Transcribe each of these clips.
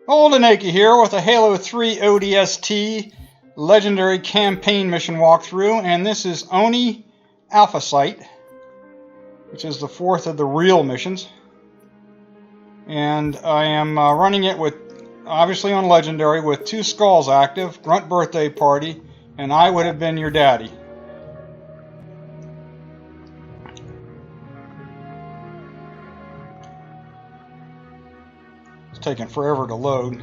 ONI here with a Halo 3 ODST Legendary Campaign Mission walkthrough, and this is ONI Alpha Site, which is the fourth of the real missions. And I am running it with, obviously on Legendary, with 2 skulls active, Grunt Birthday Party, and I Would Have Been Your Daddy. Taking forever to load.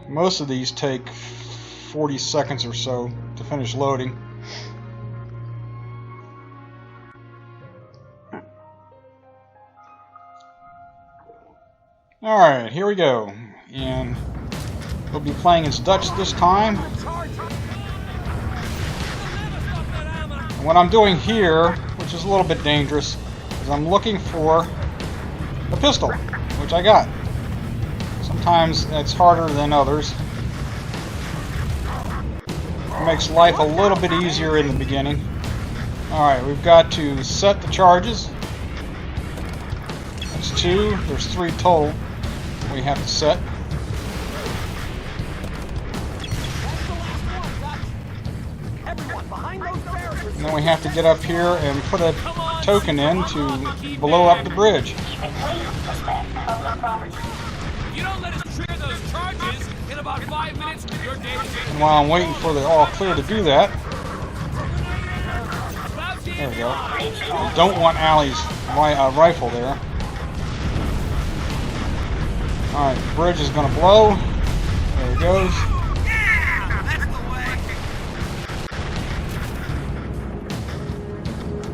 Most of these take 40 seconds or so to finish loading. Alright, here we go. And we'll be playing as Dutch this time. And what I'm doing here, which is a little bit dangerous, is I'm looking for a pistol, which I got. Sometimes it's harder than others. It makes life a little bit easier in the beginning. Alright, we've got to set the charges. That's 2. There's 3 total we have to set. And then we have to get up here and put a token in to blow up the bridge. You don't let us trigger those charges in about 5 minutes. Your day is and while I'm waiting for the all clear to do that, there we go. I don't want Allie's rifle there. Alright, the bridge is going to blow. There it goes.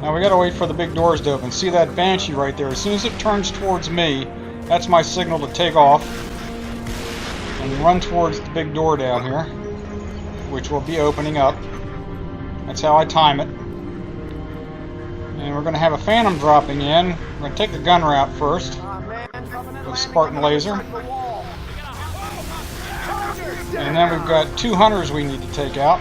Now we got to wait for the big doors to open. See that Banshee right there? As soon as it turns towards me, that's my signal to take off and run towards the big door down here, which will be opening up. That's how I time it. And we're going to have a Phantom dropping in. We're going to take the gun route first with a Spartan laser. And then we've got 2 hunters we need to take out.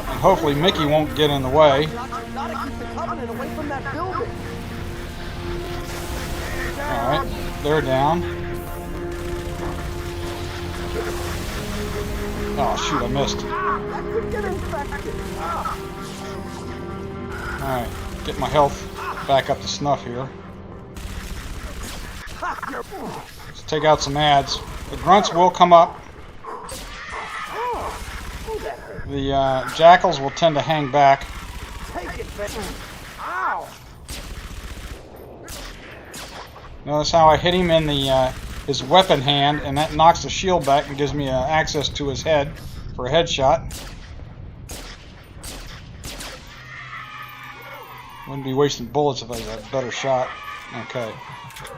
And hopefully Mickey won't get in the way. Alright, they're down. Oh shoot, I missed. Alright, get my health back up to snuff here. Let's take out some ads. The grunts will come up. The jackals will tend to hang back. Notice how I hit him in the his weapon hand, and that knocks the shield back and gives me access to his head for a headshot. Wouldn't be wasting bullets if I had a better shot. Okay.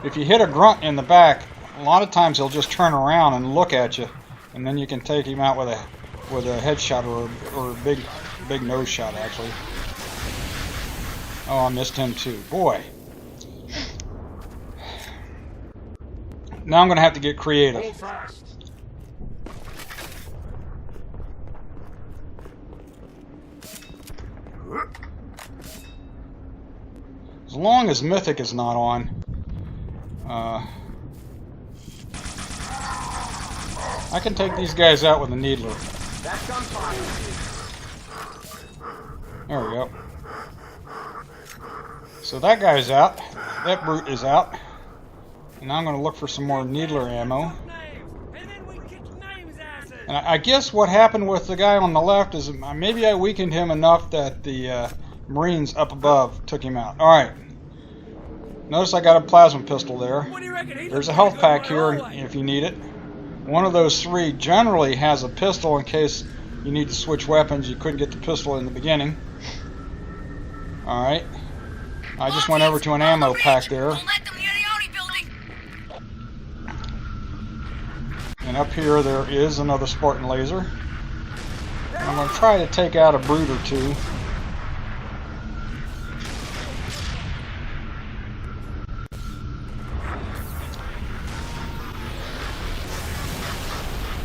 If you hit a grunt in the back, a lot of times he'll just turn around and look at you, and then you can take him out with a headshot or a big nose shot actually. Oh, I missed him too. Boy. Now I'm going to have to get creative. As long as Mythic is not on, I can take these guys out with a Needler. There we go. So that guy's out. That brute is out. And now I'm going to look for some more Needler ammo. And I guess what happened with the guy on the left is maybe I weakened him enough that the Marines up above took him out. Alright. Notice I got a plasma pistol there. There's a health pack here if you need it. One of those 3 generally has a pistol in case you need to switch weapons. You couldn't get the pistol in the beginning. Alright. I just went over to an ammo pack there. And up here there is another Spartan laser. I'm going to try to take out a brute or 2.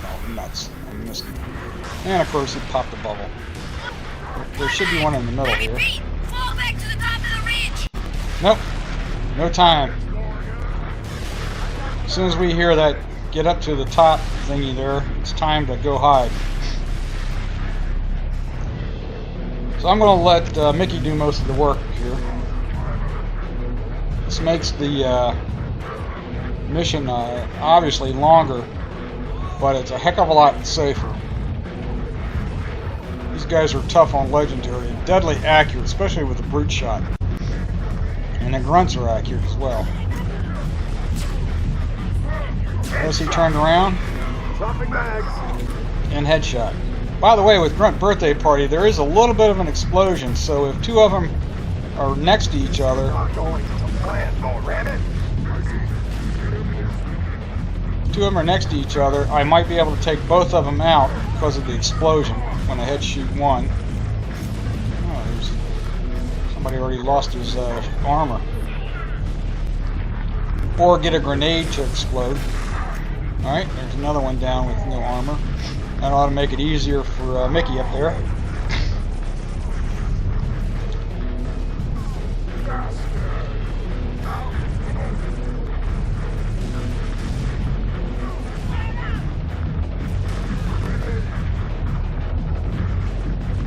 Oh, nuts. I missed him. And of course he popped the bubble. There should be one in the middle here. Nope. No time. As soon as we hear that get up to the top thingy there, it's time to go hide. So I'm going to let Mickey do most of the work here. This makes the mission obviously longer, but it's a heck of a lot safer. These guys are tough on legendary and deadly accurate, especially with the brute shot. And the grunts are accurate as well. Notice he turned around and headshot. By the way, with Grunt Birthday Party, there is a little bit of an explosion, so if two of them are next to each other, I might be able to take both of them out because of the explosion when I head shoot one. Oh, there's somebody already lost his armor. Or get a grenade to explode. Alright, there's another one down with no armor. That ought to make it easier for Mickey up there.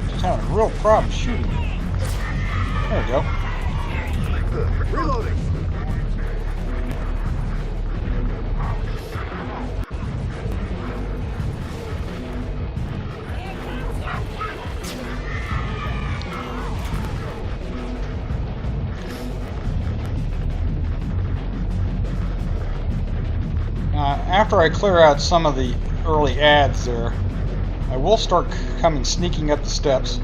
Just having a real problem shooting. There we go. Reloading. After I clear out some of the early ads there, I will start sneaking up the steps.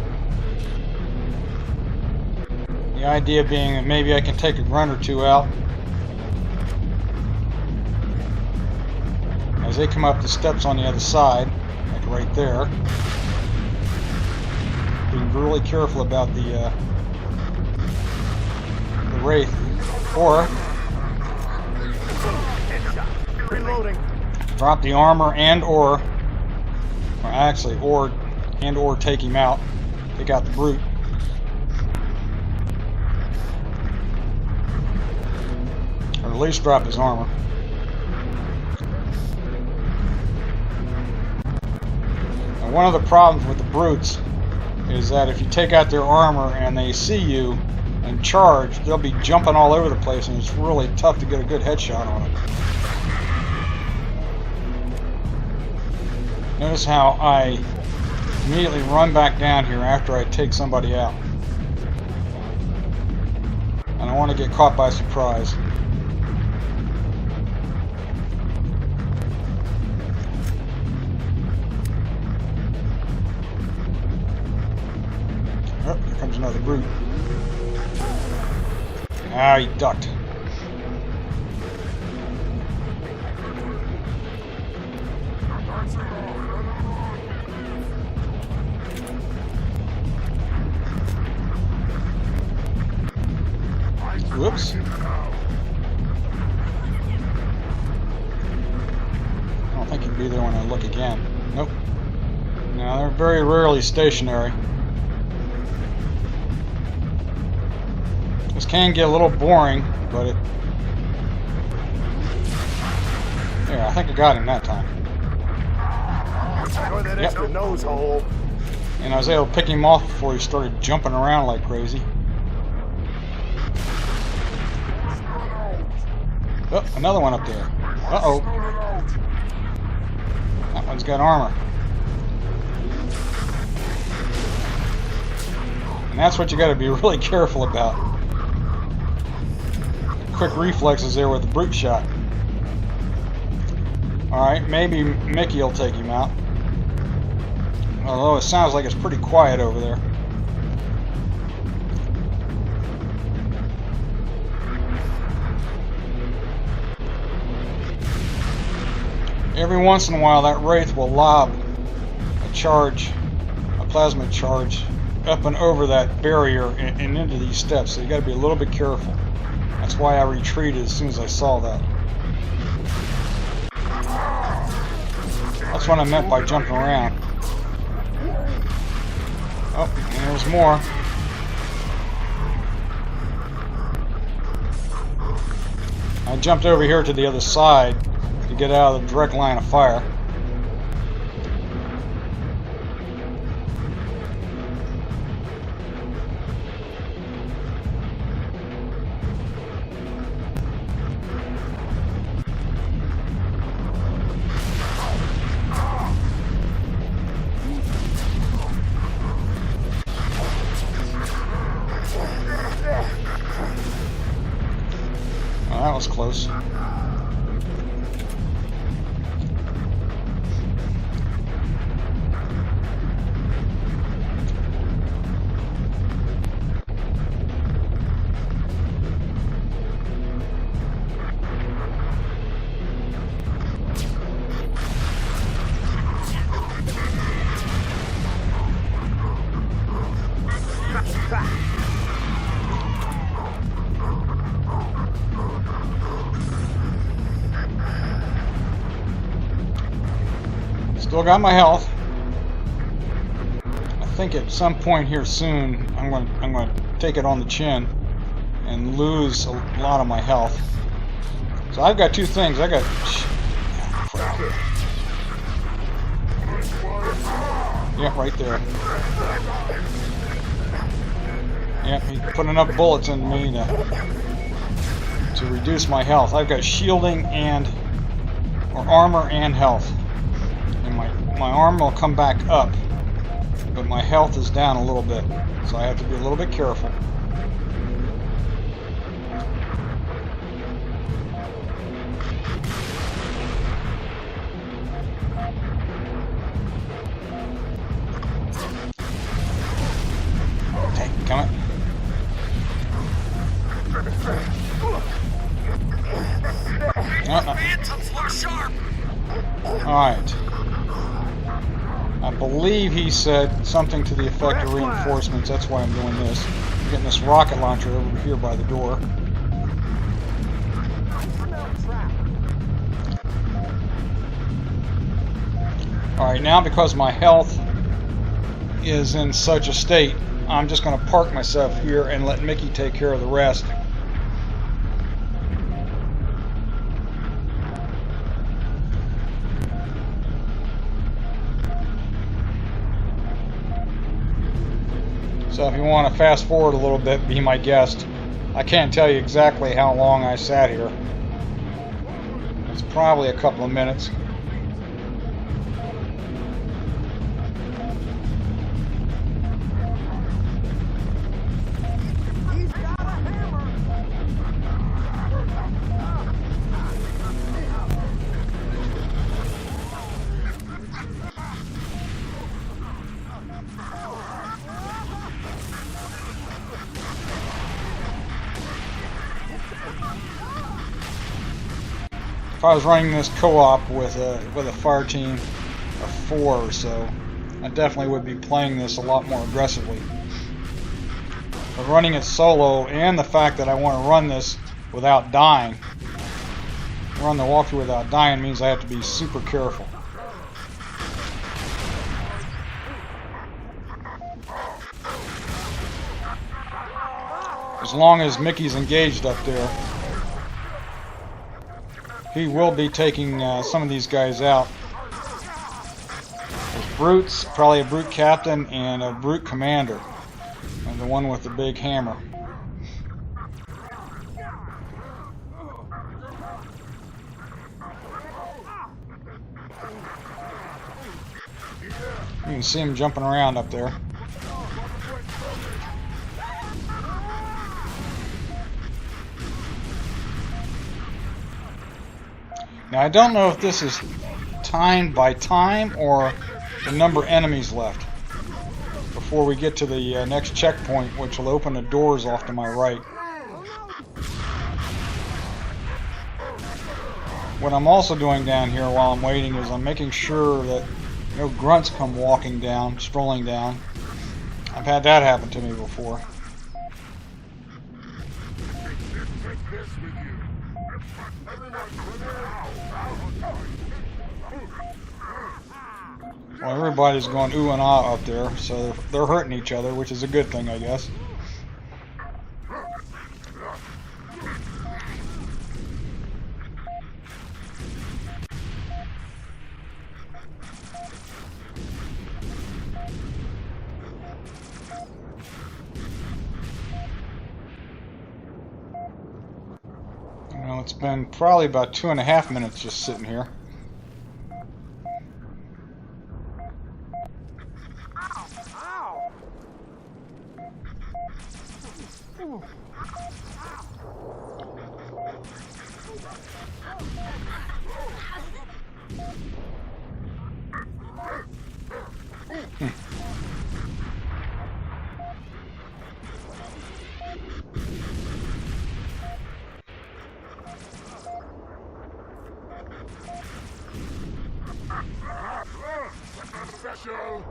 The idea being that maybe I can take a grunt or two out as they come up the steps on the other side, like right there. Being really careful about the Wraith. Or Reloading. drop the armor or actually take him out. Take out the brute. Or at least drop his armor. Now, one of the problems with the brutes is that if you take out their armor and they see you and charge, they'll be jumping all over the place, and it's really tough to get a good headshot on them. Notice how I immediately run back down here after I take somebody out. And I want to get caught by surprise. Oh, here comes another brute. Ah, he ducked. Whoops. I don't think he'd be there when I look again. Nope. No, they're very rarely stationary. This can get a little boring, but it... There, I think I got him that time. That extra nose hole. And I was able to pick him off before he started jumping around like crazy. Oh, another one up there. Uh-oh. That one's got armor. And that's what you got to be really careful about. Quick reflexes there with the brute shot. Alright, maybe Mickey will take him out. Although it sounds like it's pretty quiet over there. Every once in a while that Wraith will lob a charge, a plasma charge, up and over that barrier and into these steps, so you got to be a little bit careful. That's why I retreated as soon as I saw that. That's what I meant by jumping around. Oh, and there's more. I I jumped over here to the other side to get out of the direct line of fire. Well, that was close. Still got my health. I think at some point here soon I'm going to take it on the chin and lose a lot of my health. So I've got two things. I got yeah, right there. Yeah, he put enough bullets in me to reduce my health. I've got shielding or armor and health. And my armor will come back up, but my health is down a little bit, so I have to be a little bit careful. Okay, come on. Phantoms look sharp. Alright. I believe he said something to the effect of reinforcements. That's why I'm doing this. I'm getting this rocket launcher over here by the door. Alright, now because my health is in such a state, I'm just going to park myself here and let Mickey take care of the rest. So if you want to fast forward a little bit, be my guest. I can't tell you exactly how long I sat here. It's probably a couple of minutes. If I was running this co-op with a fire team of 4 or so, I definitely would be playing this a lot more aggressively. But running it solo, and the fact that I want to run this without dying, run the walkthrough without dying, means I have to be super careful. As long as Mickey's engaged up there, he will be taking some of these guys out. There's brutes, probably a brute captain and a brute commander, and the one with the big hammer. You can see him jumping around up there. Now I don't know if this is timed by time or the number of enemies left before we get to the next checkpoint, which will open the doors off to my right. What I'm also doing down here while I'm waiting is I'm making sure that no grunts come walking down, strolling down. I've had that happen to me before. Well, everybody's going ooh and ah up there, so they're hurting each other, which is a good thing, I guess. it's been probably about 2.5 minutes just sitting here. Special.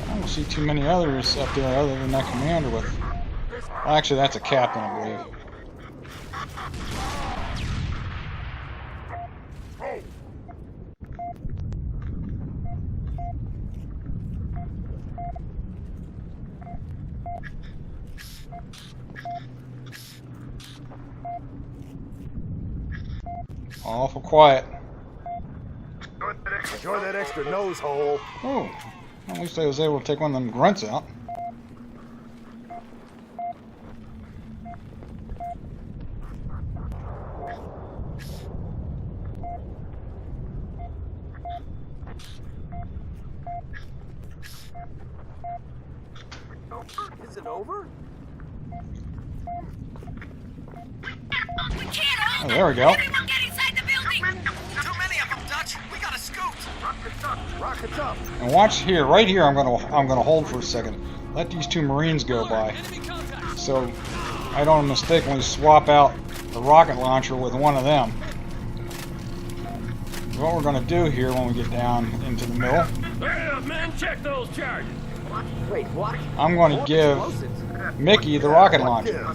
I don't see too many others up there other than that commander with. Well, actually, that's a captain, I believe. Awful quiet. Enjoy that extra nose hole. Oh, at least I was able to take one of them grunts out. Is it over? Oh, there we go. Everyone get inside the building! Too many of them, Dutch. We got to scoot. Rockets up. And watch here, right here. I'm gonna hold for a second. Let these two Marines go by, Enemy contact. so I don't mistakenly swap out the rocket launcher with one of them. What we're gonna do here when we get down into the middle, Hurry up, men. Check those charges. Wait, what? I'm gonna give Mickey the rocket launcher. I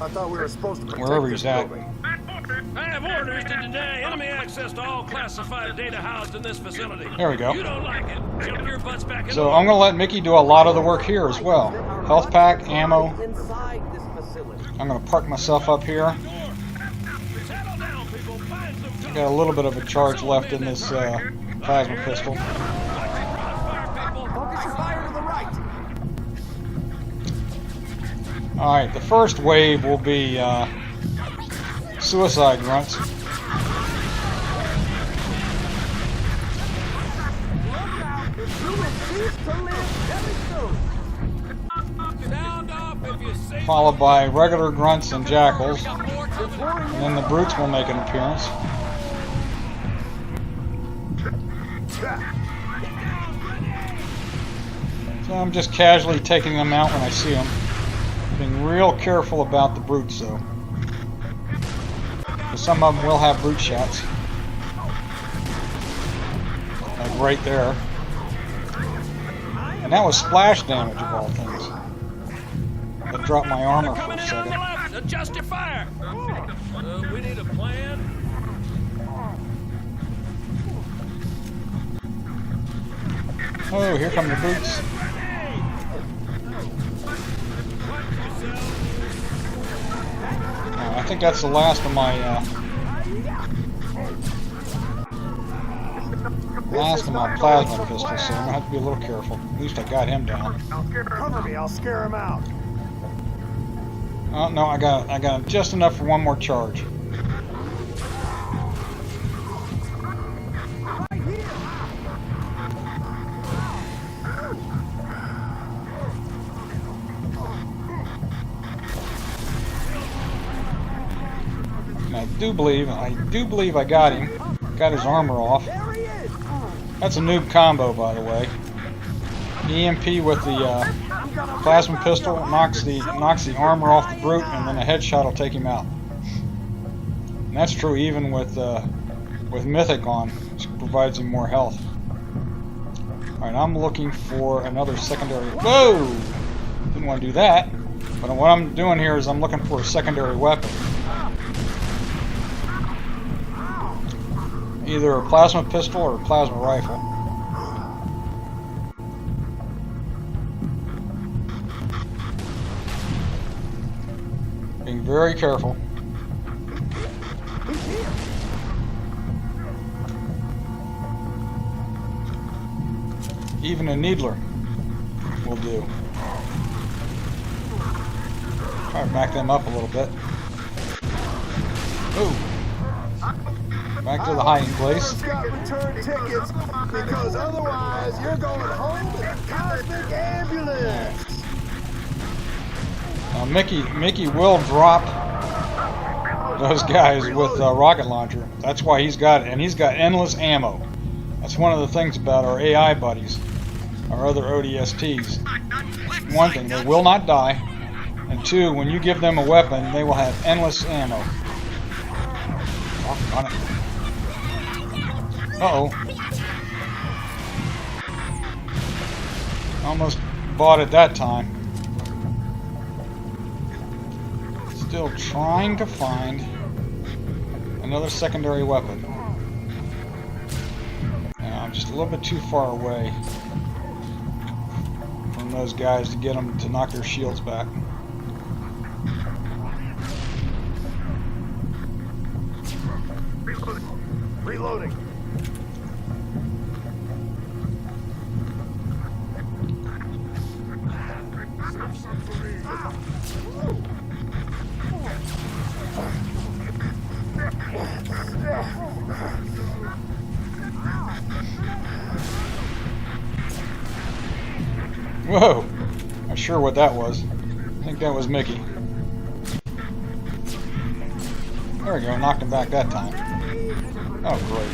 thought we were supposed to protect Wherever this he's at. building. I have orders to deny enemy access to all classified data housed in this facility. There we go. You don't like it. Jump your butts back in So the I'm gonna let Mickey do a lot of the work here as well. Health pack, ammo. Inside this facility. I'm gonna park myself up here. Settle down, people. Find some cover. Got a little bit of a charge left in this plasma pistol. Fire, people. Focus your fire to the right. Alright, the first wave will be suicide grunts. Sound off if you see. Followed by regular grunts and jackals. Got more coming. And then the brutes will make an appearance. So I'm just casually taking them out when I see them. Being real careful about the brutes though. 'Cause some of them will have brute shots. Like right there. And that was splash damage of all things. That dropped my armor for a Coming in on second. the left. Adjust your fire. We need a plan. Oh, here come the brutes. I think that's the last of my plasma pistols, so I'm gonna have to be a little careful. At least I got him down. Cover me, I'll scare him out. Oh no, I got just enough for one more charge. And I do believe I got him. Got his armor off. There he is. That's a noob combo, by the way. EMP with the plasma pistol knocks the armor off the brute, and then a headshot will take him out. And that's true even with Mythic on, which provides him more health. All right, I'm looking for another secondary. Whoa! Didn't want to do that. But what I'm doing here is I'm looking for a secondary weapon. Either a plasma pistol or a plasma rifle. very careful. Even a needler will do. Try to back them up a little bit. Ooh. Back to the hiding place. Got return tickets because otherwise you're going home in a cosmic ambulance. Now Mickey will drop those guys with a rocket launcher. That's why he's got it, and he's got endless ammo. That's one of the things about our AI buddies, our other ODSTs. One thing, they will not die, and two, when you give them a weapon, they will have endless ammo. Oh, on it. Uh-oh. Almost bought it that time. Still trying to find another secondary weapon. Now, I'm just a little bit too far away from those guys to get them to knock their shields back. Reloading. Whoa! Not sure what that was. I think that was Mickey. There we go, knocked him back that time. Oh, great.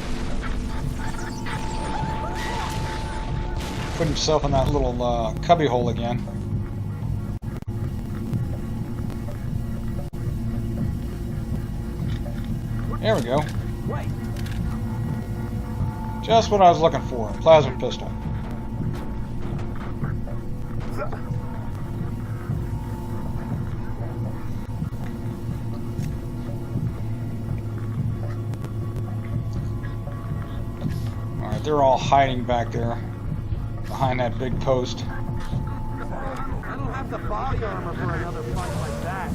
Put himself in that little cubby hole again. There we go. Just what I was looking for. Plasma pistol. Alright, they're all hiding back there behind that big post. I don't have the body armor for another fight like that.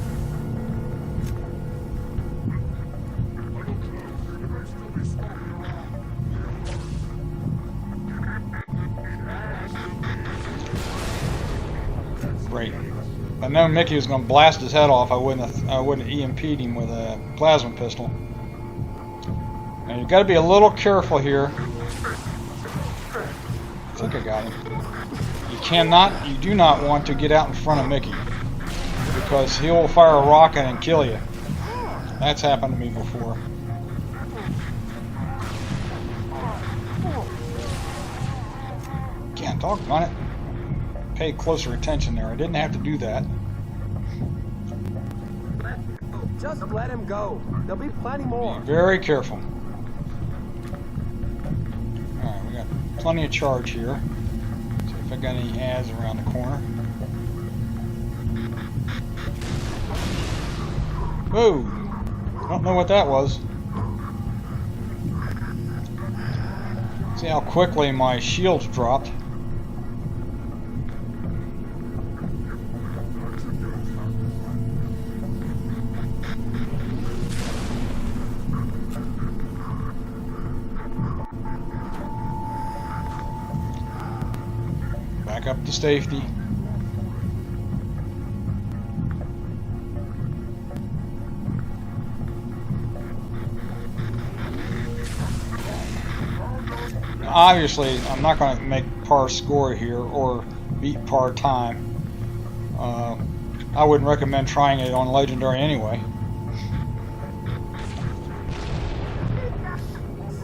Great. If I known Mickey was going to blast his head off, I wouldn't have EMP'd him with a plasma pistol. Now you've got to be a little careful here. I think I got him. You do not want to get out in front of Mickey, because he will fire a rocket and kill you. That's happened to me before. Can't talk on it. Pay closer attention there. I didn't have to do that. Just let him go. There'll be plenty more. Be very careful. Alright, we got plenty of charge here. See if I got any ads around the corner. Whoa! Don't know what that was. See how quickly my shields dropped. Back up to safety. Obviously, I'm not going to make par score here or beat par time. I wouldn't recommend trying it on Legendary anyway.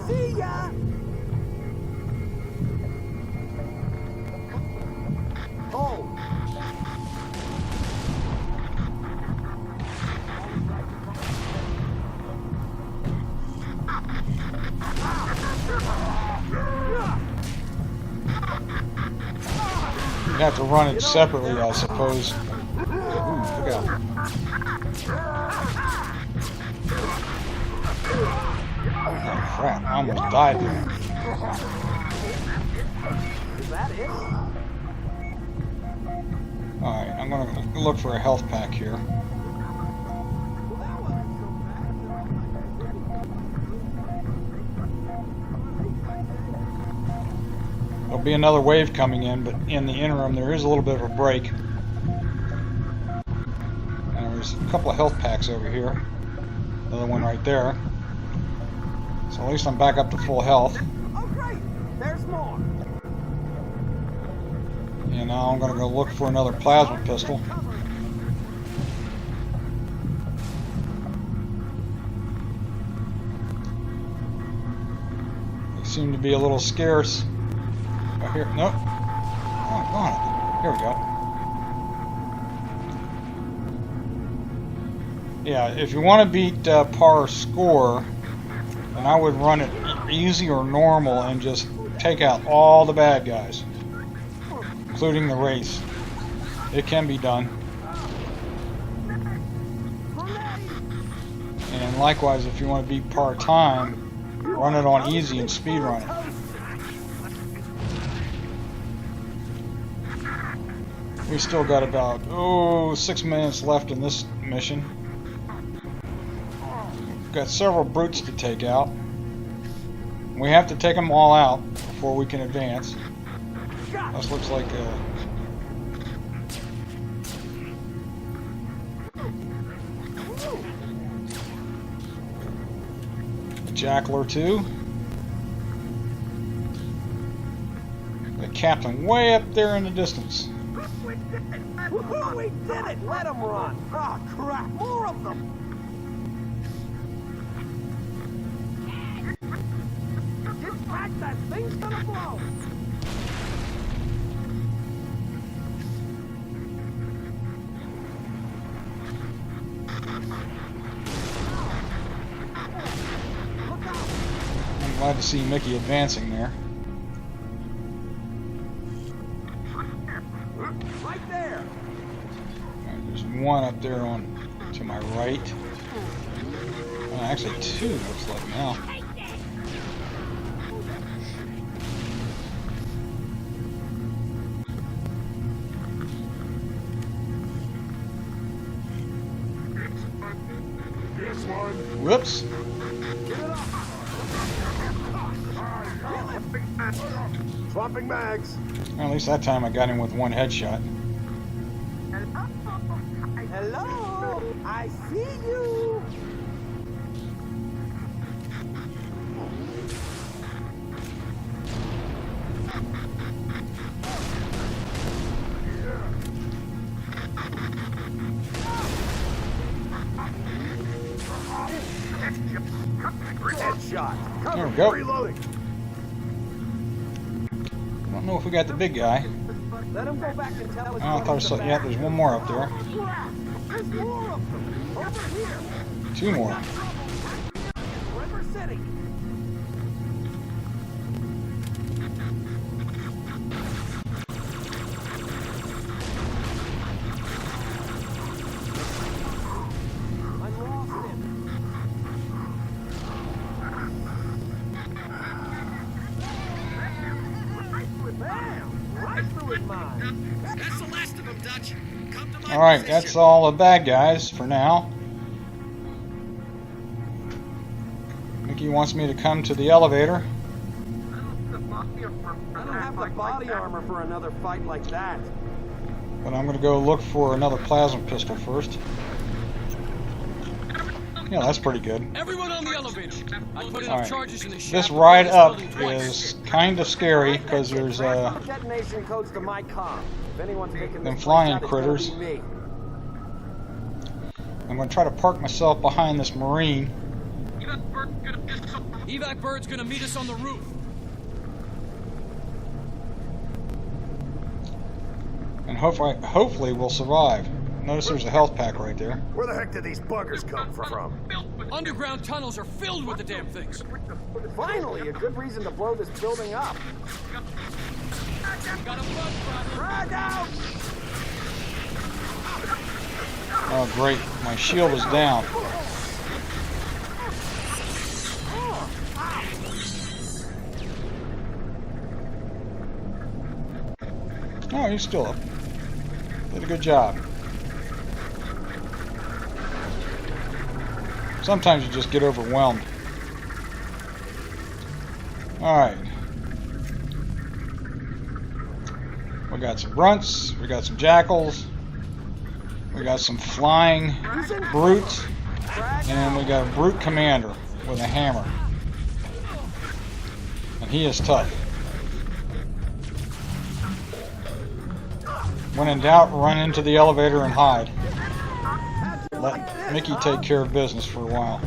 See ya! Oh! You'd have to run it separately, I suppose. Ooh, look out. Oh crap, I almost died there. Is that it? Alright, I'm going to look for a health pack here. There'll be another wave coming in, but in the interim there is a little bit of a break. And there's a couple of health packs over here. Another one right there. So at least I'm back up to full health. Oh, great! There's more. And now I'm going to go look for another plasma pistol. They seem to be a little scarce. Oh, here, nope. Oh, go on. Here we go. Yeah, if you want to beat par score, then I would run it easy or normal and just take out all the bad guys, including the race. It can be done. And likewise, if you want to beat par time, run it on easy and speed run it. We still got about 6 minutes left in this mission. We've got several brutes to take out. We have to take them all out before we can advance. This looks like a jackal or two. The captain way up there in the distance. Woohoo! We did it! Let them run! Oh, crap! More of them! Get back! That thing's gonna blow! Look out! I'm glad to see Mickey advancing there. Right there! Alright, there's one up there on to my right. Actually two, looks like now. Whoops. Swapping bags. Well, at least that time I got him with one headshot. Hello, I see you. Headshot. There we go. Reloading. I don't know if we got the big guy. Let him go back and tell us. Oh, I thought I saw. Yeah, there's one more up there. There's more of them. Over here. Two more. River City. I lost him. Bam! Right through his mind. That's the last of them, Dutch. Come to my Alright, position. that's all the bad guys for now. Mickey wants me to come to the elevator. I don't have the body armor for another fight like that. But I'm going to go look for another plasma pistol first. Yeah, that's pretty good. Everyone on the elevator. I put enough Alright. charges in the shaft. This to ride blow up this building twice. is kind of scary because there's detonation codes to my com. If anyone's making them this flying place out, it's gonna critters. be me. I'm going to try to park myself behind this Marine. Evac Bird's gonna meet us on the roof. And hopefully we'll survive. Notice there's a health pack right there. Where the heck did these buggers come from? Underground tunnels are filled with the damn things. Finally, a good reason to blow this building up. Got a bug problem. Drag out! Oh great, my shield is down. Oh, he's still up. Did a good job. Sometimes you just get overwhelmed. Alright. We got some grunts, we got some jackals, we got some flying brutes, and we got a brute commander with a hammer. And he is tough. When in doubt, run into the elevator and hide. Let Mickey take care of business for a while.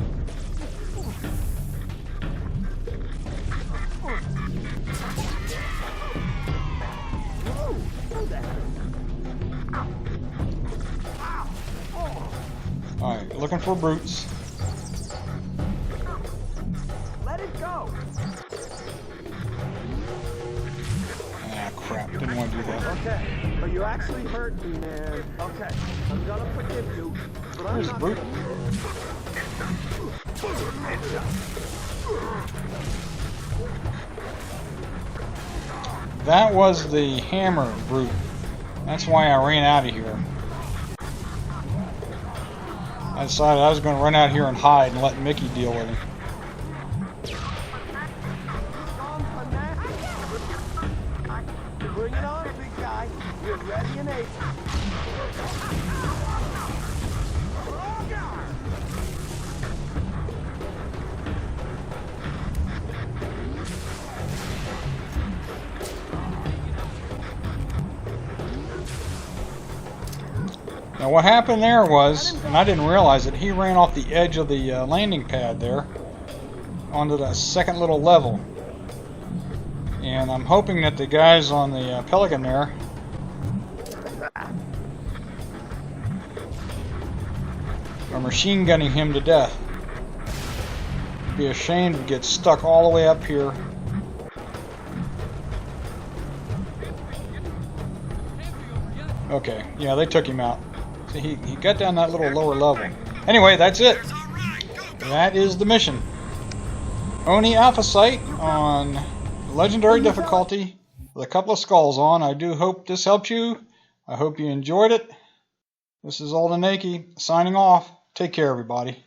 Alright, looking for brutes. Let it go. Ah, crap. Didn't want to do that. Okay, but you actually hurt me, man. Okay, I'm gonna forgive you, but I'm Where's the not brute? That was the hammer brute. That's why I ran out of here. I decided I was going to run out here and hide and let Mickey deal with him. Bring it on, big guy. We're ready and able. Now what happened there was, and I didn't realize it, he ran off the edge of the landing pad there onto the second little level. And I'm hoping that the guys on the Pelican there are machine gunning him to death. It'd be a shame to get stuck all the way up here. Okay, yeah, they took him out. See, he got down that little lower level. Anyway, that's it. That is the mission. ONI Alpha Site on Legendary difficulty with a couple of skulls on. I do hope this helped you. I hope you enjoyed it. This is Alden Akey signing off. Take care, everybody.